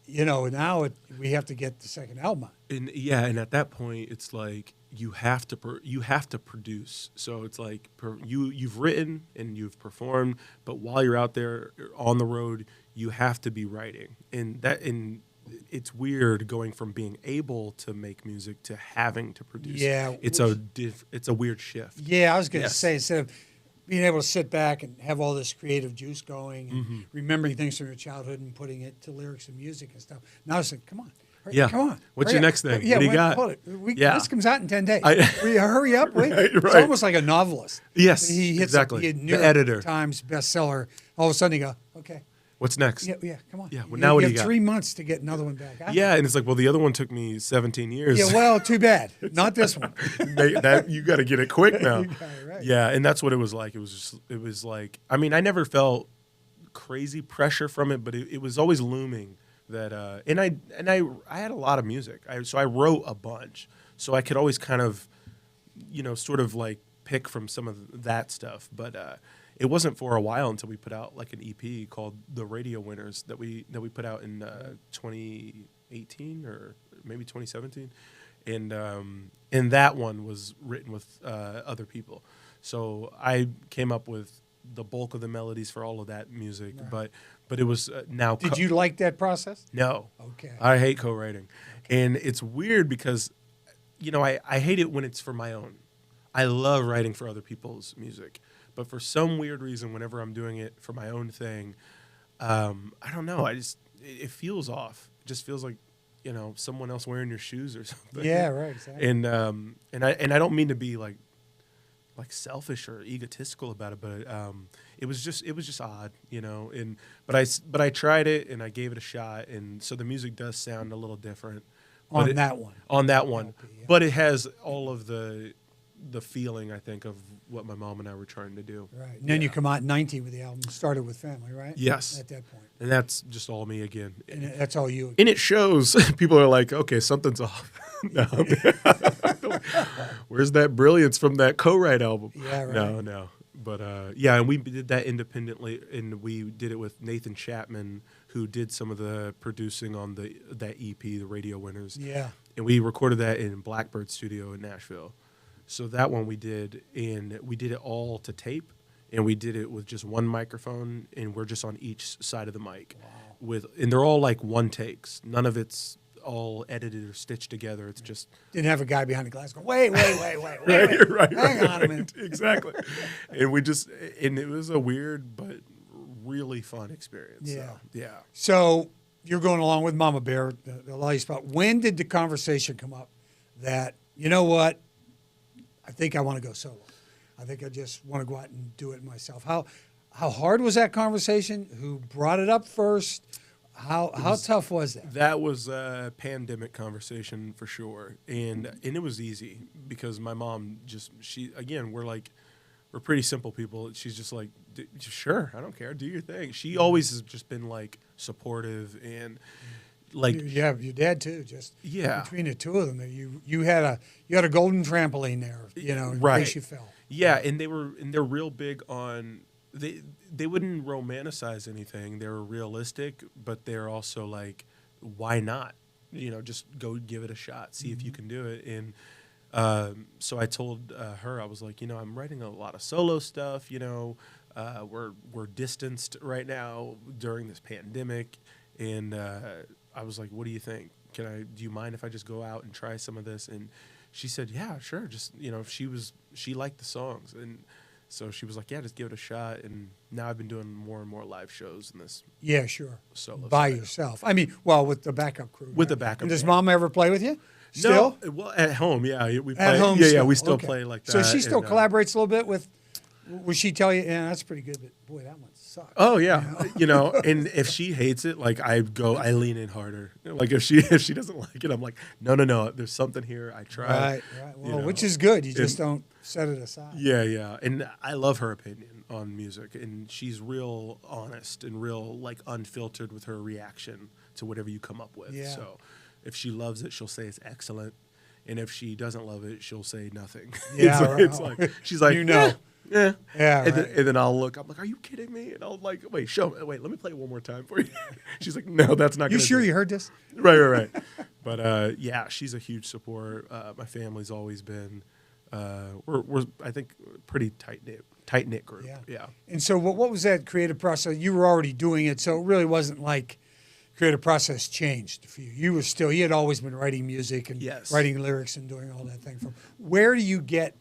now we have to get the second album out. And at that point it's like you have to produce. So it's like you've written and you've performed, but while you're out there on the road, you have to be writing. And it's weird going from being able to make music to having to produce. Yeah, it's a weird shift. Yeah, I was going to Yes. say, instead of being able to sit back and have all this creative juice going and remembering things from your childhood and putting it to lyrics and music and stuff. Now it's like, come on. Yeah. Come on. What's hurry your up. next thing? Yeah, What do you got? Hold it. Yeah. This comes out in 10 days. I- Will you hurry up? Wait. Right, It's right. almost like a novelist. Yes, He hits exactly. A The New York editor. Times bestseller. All of a sudden you go, okay. What's next? Yeah, come on. Yeah, well, now what do you you have got? 3 months to get another one back. Yeah, and it's like, well, the other one took me 17 years. Yeah, well, too bad. Not this one. You got to get it quick now. You got it right. Yeah, and that's what it was like. It was like, I mean, I never felt crazy pressure from it, but it was always looming that, and I had a lot of music. So I wrote a bunch, so I could always kind of, sort of like pick from some of that stuff. But it wasn't for a while until we put out like an EP called The Radio Winners that we put out in 2018 or maybe 2017, and that one was written with other people. So I came up with the bulk of the melodies for all of that music, Right. but it was now. Did you like that process? No. Okay. I hate co-writing, and it's weird because, I hate it when it's for my own. I love writing for other people's music, but for some weird reason, whenever I'm doing it for my own thing, I don't know. It feels off. It just feels like, someone else wearing your shoes or something. Yeah, right. Exactly. And I don't mean to be like selfish or egotistical about it, but it was just odd, but I tried it and I gave it a shot, and so the music does sound a little different on that one. Okay, yeah. but it has all of the feeling, I think, of what my mom and I were trying to do. Right. And then you come out in 19 with the album Started With Family, right? Yes. At that point. And that's just all me again. And that's all you. And it shows. People are like, okay, something's off. No. Where's that brilliance from that co-write album? Yeah, right. No. But and we did that independently, and we did it with Nathan Chapman, who did some of the producing on that EP, The Radio Winners. Yeah. And we recorded that in Blackbird Studio in Nashville. So that one we did, and we did it all to tape, and we did it with just one microphone, and we're just on each side of the mic. Wow. And they're all like one takes. None of it's all edited or stitched together. It's just Didn't have a guy behind the glass going, wait. right, Hang on a minute. Exactly. And it was a weird but really fun experience. Yeah. So, yeah. So you're going along with Mama Bear, the light spot. When did the conversation come up that, you know what, I think I want to go solo. I think I just want to go out and do it myself. How hard was that conversation? Who brought it up first? How tough was that? That was a pandemic conversation for sure, and it was easy because my mom we're pretty simple people. She's just like, sure, I don't care, do your thing. She always has just been like supportive and like Yeah, your dad too. Just Yeah. between the two of them, you had a golden trampoline there, in Right. case you fell. Yeah, and they're real big on they wouldn't romanticize anything. They were realistic, but they're also like, why not? Just go give it a shot, see if you can do it. And so I told her, I was like, I'm writing a lot of solo stuff. We're distanced right now during this pandemic, and I was like, what do you think? Do you mind if I just go out and try some of this? And she said, yeah, sure. Just, she liked the songs. And so she was like, yeah, just give it a shot. And now I've been doing more and more live shows in this. Yeah, sure. Solo By side. yourself. I mean, well, with the backup crew. With right? the backup And does crew. Mom ever play with you? Still? No, well, at home, yeah. We play, At home Yeah, still? we still Okay. play like that. So she still and, collaborates a little bit with, would she tell you, yeah, that's pretty good, but boy, that one sucks. Oh yeah, and if she hates it, like I lean in harder. Like if she doesn't like it, I'm like, no, there's something here. I tried. Right. Well, which is good. You just don't set it aside. Yeah, and I love her opinion on music, and she's real honest and real like unfiltered with her reaction to whatever you come up with. Yeah. So if she loves it, she'll say it's excellent, and if she doesn't love it, she'll say nothing. Yeah, it's like she's like, Yeah. Yeah. Yeah, And, right. then I'll look. I'm like, are you kidding me? And I'll like, wait, let me play it one more time for you. She's like, no, that's not. You gonna sure do it." you heard this? Right. But yeah, she's a huge support. My family's always been. We're I think pretty tight knit group. Yeah. And so what was that creative process? You were already doing it, so it really wasn't like, creative process changed for you? You had always been writing music and Yes. writing lyrics and doing all that thing. From where do you get?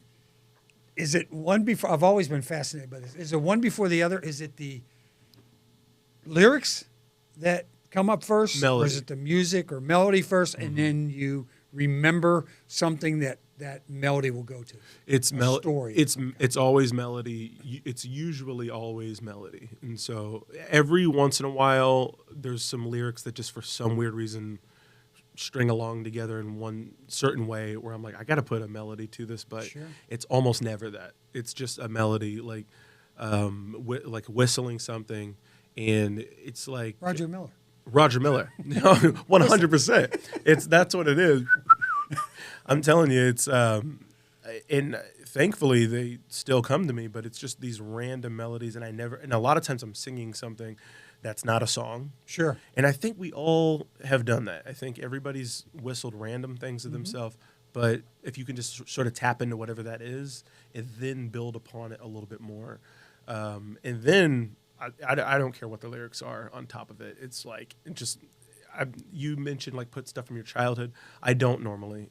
Is it one before? I've always been fascinated by this. Is it one before the other? Is it the lyrics that come up first, Melody. or is it the music or melody first, and then you remember something that melody will go to? It's story. It's always melody. It's usually always melody, and so every once in a while, there's some lyrics that just for some weird reason string along together in one certain way where I'm like, I got to put a melody to this, but Sure. it's almost never that. It's just a melody, like whistling something, and it's like Roger Miller. 100%. That's what it is. I'm telling you, it's and thankfully they still come to me, but it's just these random melodies, and a lot of times I'm singing something that's not a song. Sure. And I think we all have done that. I think everybody's whistled random things to themselves, but if you can just sort of tap into whatever that is and then build upon it a little bit more, and then I don't care what the lyrics are on top of it. It's like you mentioned like put stuff from your childhood. I don't normally,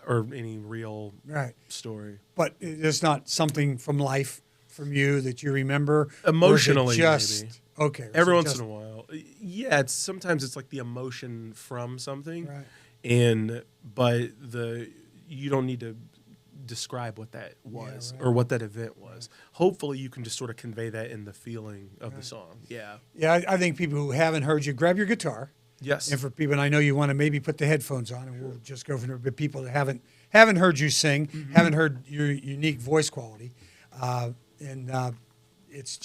or any real story. But it's not something from life from you that you remember Emotionally, just maybe. Okay. Every once in a while, yeah. Sometimes it's like the emotion from something, right. but you don't need to describe what that was or what that event was. Hopefully, you can just sort of convey that in the feeling of the song. Yeah. Yeah, I think people who haven't heard you, grab your guitar. Yes. And for people, and I know you want to maybe put the headphones on, and we'll just go from there. But people that haven't heard you sing, haven't heard your unique voice quality, it's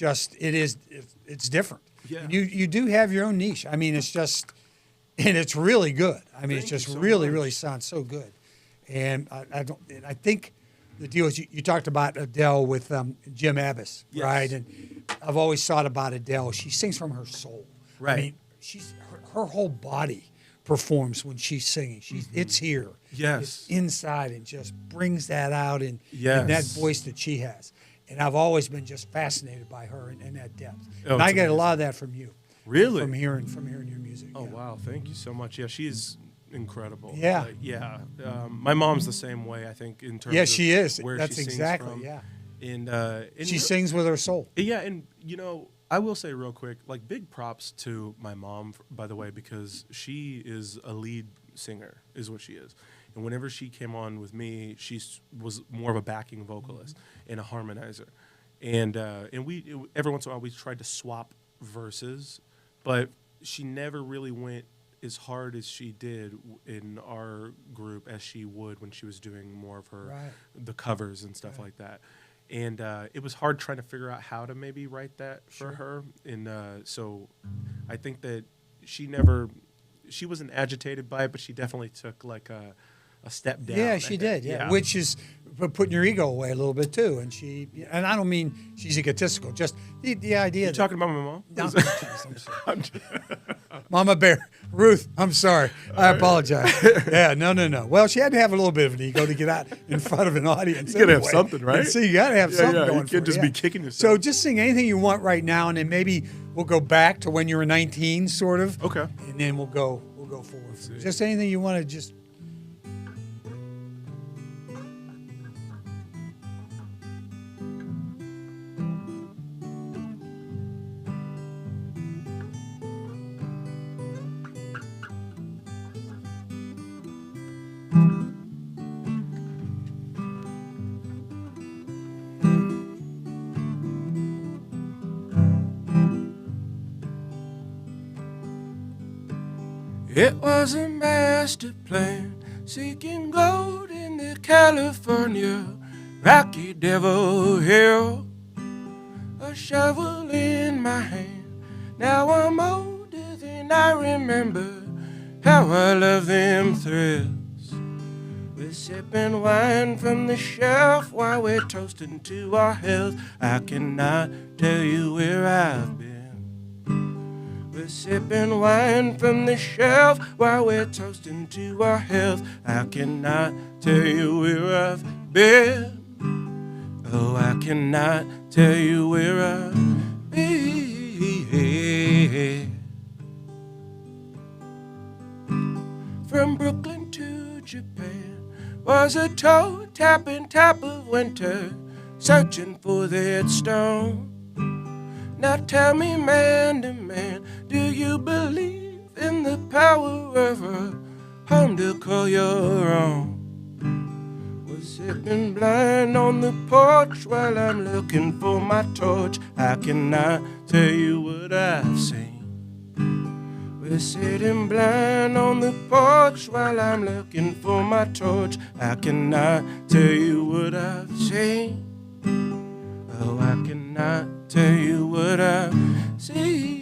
different. Yeah. And you do have your own niche. I mean, and it's really good. I mean, Thank it's just you so really, much. really sounds so good. And I think the deal is you talked about Adele with Jim Abbas, Yes. right? And I've always thought about Adele. She sings from her soul. Right. I mean, her whole body performs when she's singing. It's here. Yes. It's inside and just brings that out in Yes. that voice that she has. And I've always been just fascinated by her and that depth. Oh, and I it's get a amazing. lot of that from you. Really? From hearing your music. Oh, yeah. wow. Thank you so much. Yeah, she's incredible. Yeah. Yeah. My mom's the same way, I think, in terms Yeah, of she is. where That's she sings exactly, from. yeah. And She sings with her soul. Yeah, and, I will say real quick, like, big props to my mom, by the way, because she is a lead singer, is what she is. And whenever she came on with me, she was more of a backing vocalist and a harmonizer. And we every once in a while we tried to swap verses, but she never really went as hard as she did in our group as she would when she was doing more of her the covers and stuff like that. And it was hard trying to figure out how to maybe write that for her. And so I think that she wasn't agitated by it, but she definitely took like a step down. Yeah, she did. Yeah, which is putting your ego away a little bit too. And I don't mean she's egotistical. Just the idea. You talking about my mom? No, I'm sorry. Mama Bear, Ruth. I'm sorry. I apologize. Yeah, no. Well, she had to have a little bit of an ego to get out in front of an audience. You gotta have something, right? And so you gotta have something going. You can't just be kicking yourself. So just sing anything you want right now, and then maybe we'll go back to when you were 19, sort of. Okay. And then we'll go forward. Just anything you want to just. It was a master plan, seeking gold in the California Rocky Devil Hill. A shovel in my hand, now I'm older than I remember how I love them thrills. We're sipping wine from the shelf while we're toasting to our health. I cannot tell you where I've been. We're sipping wine from the shelf while we're toasting to our health. I cannot tell you where I've been. Oh, I cannot tell you where I've been. from Brooklyn to Japan was a toe-tapping type of winter, searching for that stone. Now tell me, man to man, do you believe in the power of a home to call your own? Was sitting blind on the porch while I'm looking for my torch. I cannot tell you what I've seen. We're sitting blind on the porch while I'm looking for my torch. I cannot tell you what I've seen. Oh, I cannot tell you what I've seen.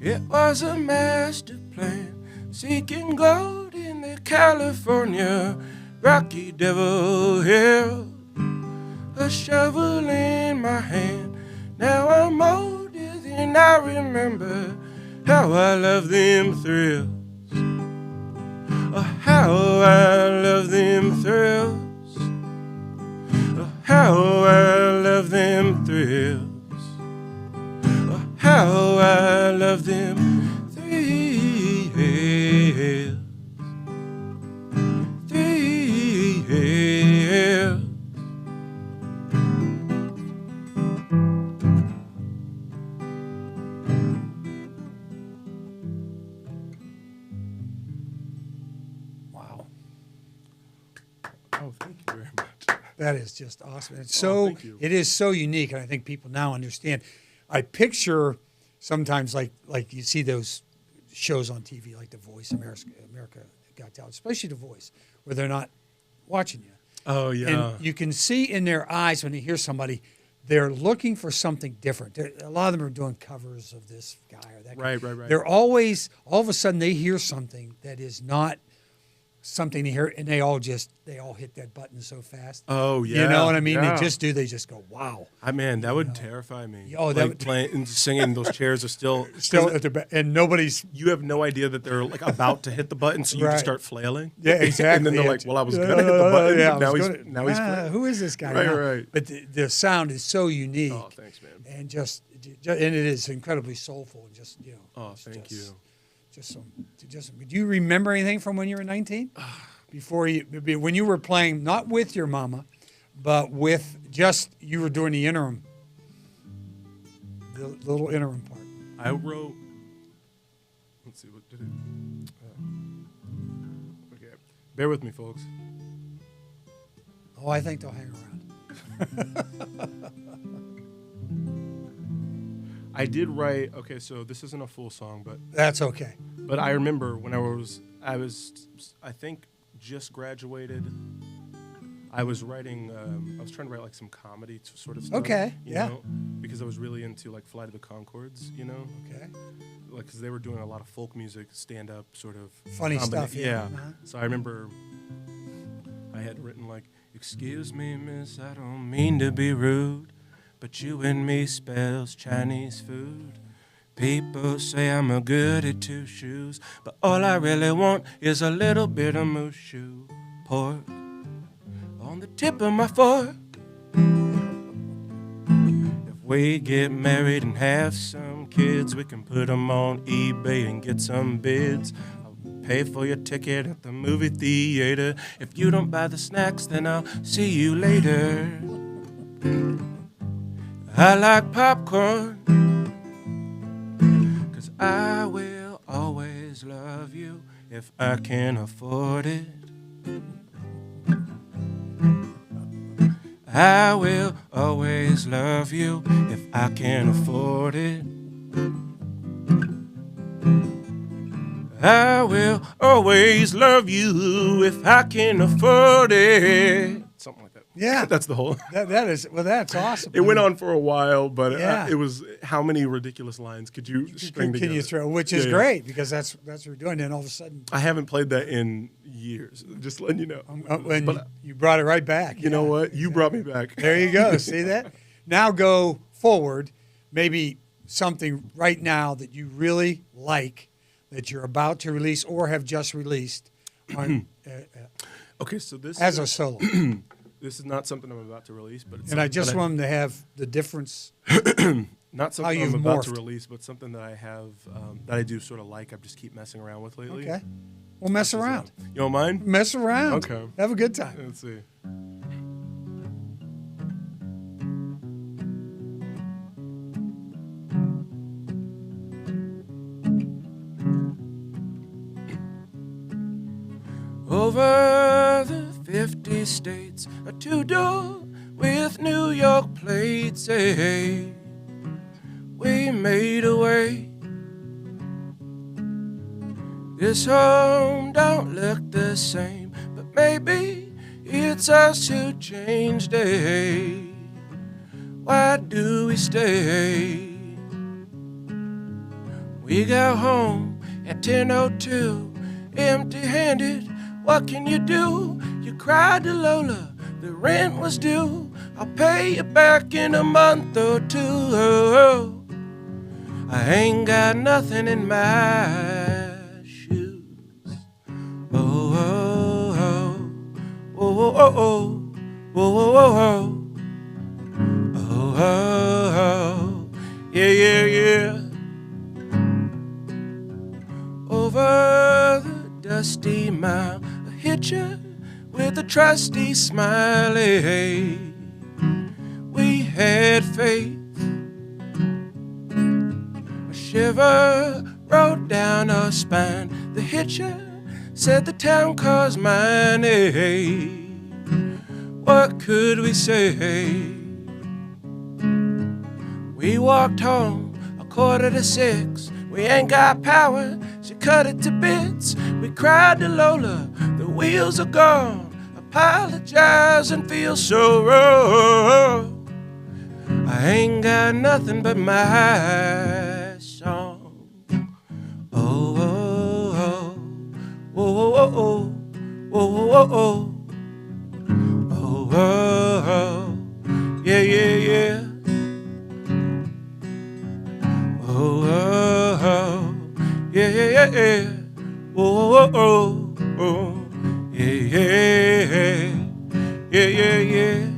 It was a master plan, seeking gold in the California Rocky Devil Hill. A shovel in my hand, now I'm older than I remember how I love them thrills. Oh, how I love them thrills. Oh, how I love them thrills. How I love them thrills, thrills. Wow. Oh, thank you very much. That is just awesome. It's so it is so unique, and I think people now understand. I picture sometimes like you see those shows on TV like The Voice, America Got Talent, especially The Voice, where they're not watching you. Oh, yeah. And you can see in their eyes when they hear somebody, they're looking for something different. A lot of them are doing covers of this guy or that guy. Right. They're always, all of a sudden they hear something that is not something they hear, and they all hit that button so fast. Oh, yeah. You know what I mean? Yeah. They just go, wow. Man, that would terrify me. Oh, that would playing and singing. Those chairs are still at the back, and nobody's. You have no idea that they're like about to hit the button, so you just start flailing. Yeah, exactly. And then they're like, "Well, I was going to hit the button, but now he's flailing." Who is this guy? Right. But the sound is so unique. Oh, thanks, man. And and it is incredibly soulful and just Oh, thank you. Do you remember anything from when you were 19? When you were playing, not with your mama, but with you were doing the interim, the little interim part. I wrote. Let's see, what did it? Okay, bear with me, folks. Oh, I think they'll hang around. I did write. Okay, so this isn't a full song, but that's okay. But I remember when I was, I think, just graduated. I was writing. I was trying to write like some comedy sort of stuff. Okay. You know, because I was really into like Flight of the Conchords. You know. Okay. Like, because they were doing a lot of folk music, stand up, sort of funny comedy. stuff. Yeah. Uh-huh. So I remember I had written like, "Excuse me, miss, I don't mean to be rude, but you and me spells Chinese food. People say I'm a good at two shoes, but all I really want is a little bit of moose shoe pork on the tip of my fork. If we get married and have some kids, we can put them on eBay and get some bids. I'll pay for your ticket at the movie theater. If you don't buy the snacks, then I'll see you later. I like popcorn, 'cause I will always love you if I can afford it. I will always love you if I can afford it. I will always love you if I can afford it. Something like that. Yeah. That's the whole. That's awesome. It went on for a while, but Yeah. it was how many ridiculous lines could you string together? Can you throw? Which is great because that's what we're doing. And all of a sudden, I haven't played that in years. Just letting you know. But you brought it right back. You know what? You brought me back. There you go. See that? Now go forward. Maybe something right now that you really like that you're about to release or have just released. Okay, so this as a solo. This is not something I'm about to release, but it's and I just want them to have the difference. Not something I'm about to release, but something that I have that I do sort of like. I just keep messing around with lately. Okay, well, mess around. You don't mind? Mess around. Okay, have a good time. Let's see. Over the 50 states, a two-door with New York plates, hey, we made a way. This home don't look the same, but maybe it's us who changed, hey. Why do we stay? We got home at 10:02, empty-handed. What can you do? You cried to Lola, the rent was due. I'll pay you back in a month or two. I ain't got nothing in my shoes. Oh, oh, oh, oh, oh, oh, oh, oh, oh, oh, oh, yeah, yeah, yeah. Over the dusty mile, a hitcher with a trusty smile, hey. We had faith. A shiver rode down our spine. The hitcher said the town car's mine, hey. What could we say? We walked home 5:45. We ain't got power, she cut it to bits. We cried to Lola, the wheels are gone. Apologize and feel so wrong. I ain't got nothing but my song. Oh, oh, oh, oh, oh, oh, oh, oh, oh, oh, oh, oh, yeah, yeah, yeah. Oh, oh, oh, yeah, yeah, yeah. Oh, oh, oh, oh, yeah, yeah, yeah, yeah, yeah.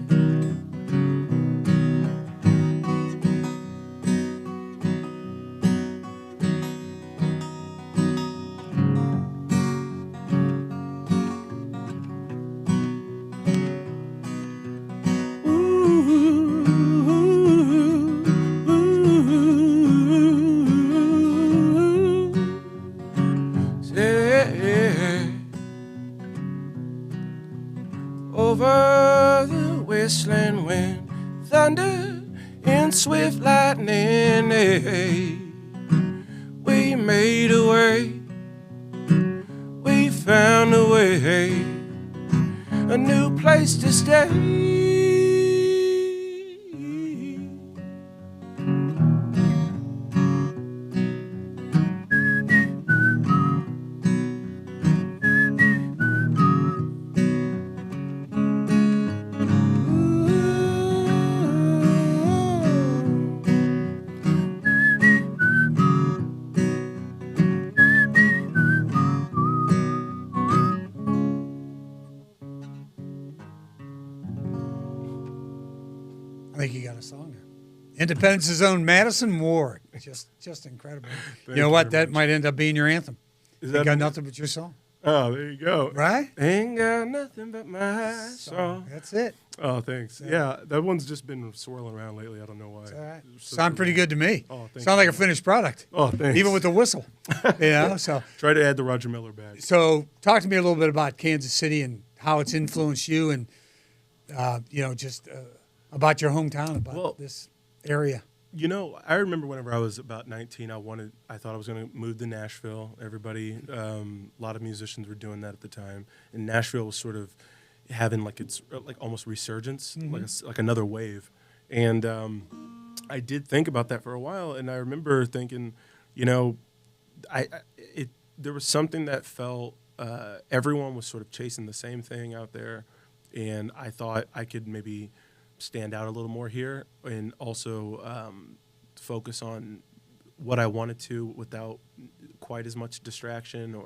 Over the whistling wind, thunder and swift lightning, hey. We made a way, we found a way, a new place to stay. I think you got a song there. Independence's own Madisen Ward. Just incredible. You know what? That might end up being your anthem. Ain't got nothing but your song. Oh, there you go. Right? Ain't got nothing but my song. That's it. Oh, thanks. Yeah, that one's just been swirling around lately. I don't know why. It's all right. Sound pretty good to me. Oh, thanks. Sound like a finished product. Oh, thanks. Even with the whistle. You know, so try to add the Roger Miller back. So talk to me a little bit about Kansas City and how it's influenced you and, just about your hometown, about this area. You know, I remember whenever I was about 19, I thought I was going to move to Nashville. Everybody, a lot of musicians were doing that at the time, and Nashville was sort of having like its like almost resurgence, like another wave. And I did think about that for a while, and I remember thinking, you know, there was something that felt everyone was sort of chasing the same thing out there, and I thought I could maybe stand out a little more here and also focus on what I wanted to without quite as much distraction.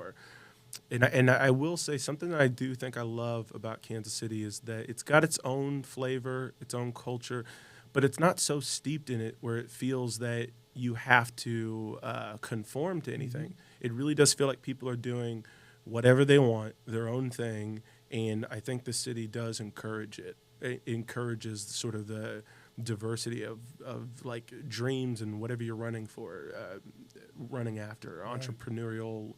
And I will say something that I do think I love about Kansas City is that it's got its own flavor, its own culture, but it's not so steeped in it where it feels that you have to conform to anything. It really does feel like people are doing whatever they want, their own thing, and I think the city does encourage it. It encourages sort of the diversity of like dreams and whatever you're running for, running after, entrepreneurial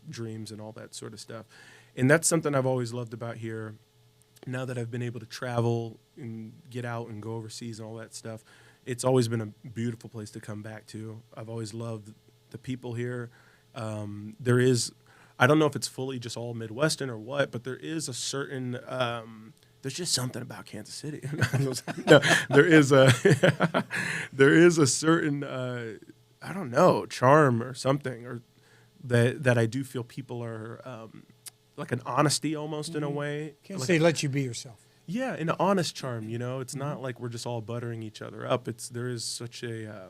dreams and all that sort of stuff. And that's something I've always loved about here. Now that I've been able to travel and get out and go overseas and all that stuff, it's always been a beautiful place to come back to. I've always loved the people here. There is, I don't know if it's fully just all Midwestern or what, but there is a certain, there's just something about Kansas City. No, there is a certain, I don't know, charm or something, or that I do feel people are like an honesty almost in a way. Can't like say let you be yourself. Yeah, an honest charm. You know, it's not like we're just all buttering each other up. There is such a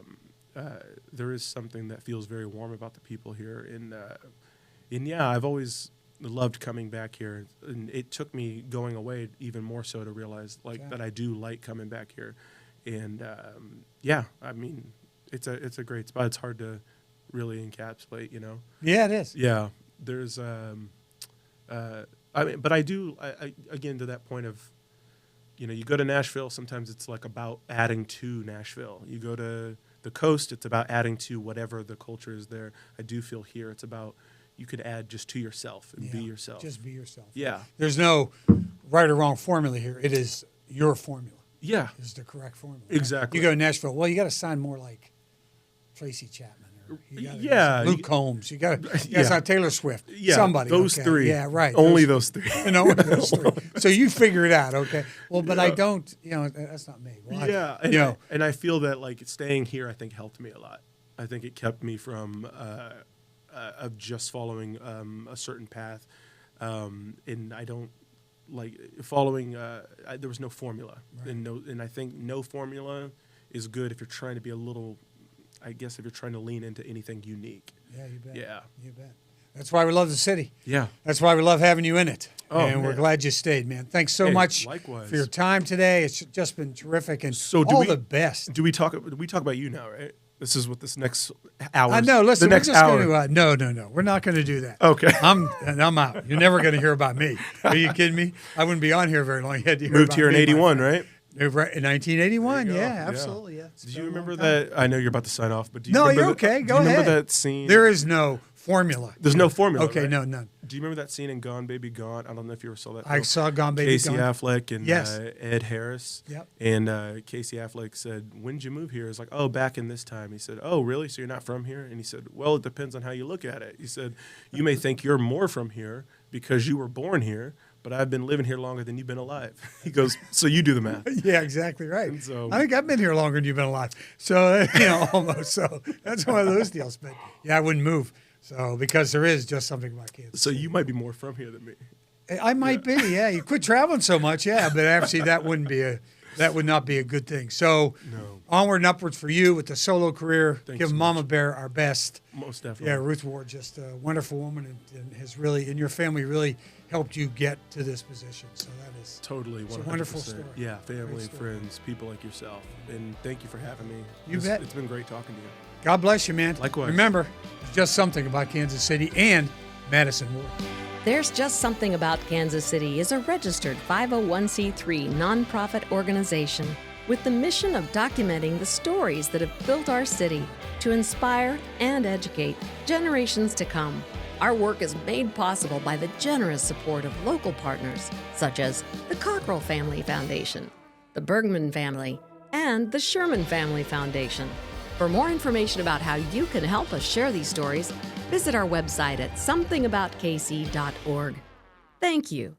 there is something that feels very warm about the people here, and yeah, I've always loved coming back here, and it took me going away even more so to realize that I do like coming back here, and yeah, I mean, it's a great spot. It's hard to really encapsulate, you know. Yeah, it is. Yeah, there's I mean, but I again, to that point of, you know, you go to Nashville, sometimes it's like about adding to Nashville. You go to the coast, it's about adding to whatever the culture is there. I do feel here it's about, you could add just to yourself and be yourself. Just be yourself. Yeah. There's no right or wrong formula here. It is your formula. Yeah. Is the correct formula. Exactly. You go to Nashville, well, you got to sound more like Tracy Chapman. Yeah, Luke Combs. You got to sound Taylor Swift. Yeah, somebody. Those three. Yeah, right. Only those three. Only those three. So you figure it out, okay? Well, but I don't. You know, that's not me. Well, yeah, and I feel that like staying here, I think helped me a lot. I think it kept me from of just following a certain path, and I don't like following. There was no formula, right. And I think no formula is good if you're trying to be a little. I guess if you're trying to lean into anything unique. Yeah, you bet. Yeah. You bet. That's why we love the city. Yeah. That's why we love having you in it. Oh, and we're glad you stayed, man. Thanks so much likewise. For your time today. It's just been terrific, and so the best. Do we talk about you now, right? This is what this next hour. No, listen, the next we're just hour. No. We're not going to do that. Okay. I'm out. You're never going to hear about me. Are you kidding me? I wouldn't be on here very long. You had to hear Moved about here in me, 81, right? In 1981, yeah, absolutely. Yeah. Do you remember that? I know you're about to sign off, but do you no, remember you're okay. Go do you ahead. Remember that scene? There is no formula. There's no formula. Okay, right? no, none. Do you remember that scene in Gone Baby Gone? I don't know if you ever saw that. I saw Gone Baby Gone. Casey Affleck and yes. Ed Harris. Yep. And Casey Affleck said, "When did you move here?" It's like, "Oh, back in this time." He said, "Oh, really? So you're not from here?" And he said, "Well, it depends on how you look at it." He said, "You may think you're more from here because you were born here, but I've been living here longer than you've been alive." He goes, "So you do the math." Yeah, exactly right. And so, I think I've been here longer than you've been alive. So, almost. So that's one of those deals. But yeah, I wouldn't move. So because there is just something about Kansas. So you might be more from here than me. I might be. Yeah, you quit traveling so much. Yeah, but actually that would not be a good thing. So onward and upwards for you with the solo career. Thanks Give so Mama much. Bear our best. Most definitely. Yeah, Ruth Ward, just a wonderful woman, and has really, and your family really helped you get to this position. So that is totally 100%. It's a wonderful story. Yeah, family and story. Friends, people like yourself, and thank you for having me. You bet. It's been great talking to you. God bless you, man. Likewise. Remember, there's just something about Kansas City and Madisen Ward. There's Just Something About Kansas City is a registered 501c3 nonprofit organization with the mission of documenting the stories that have built our city to inspire and educate generations to come. Our work is made possible by the generous support of local partners such as the Cockrell Family Foundation, the Bergman family, and the Sherman Family Foundation. For more information about how you can help us share these stories, visit our website at somethingaboutKC.org. Thank you.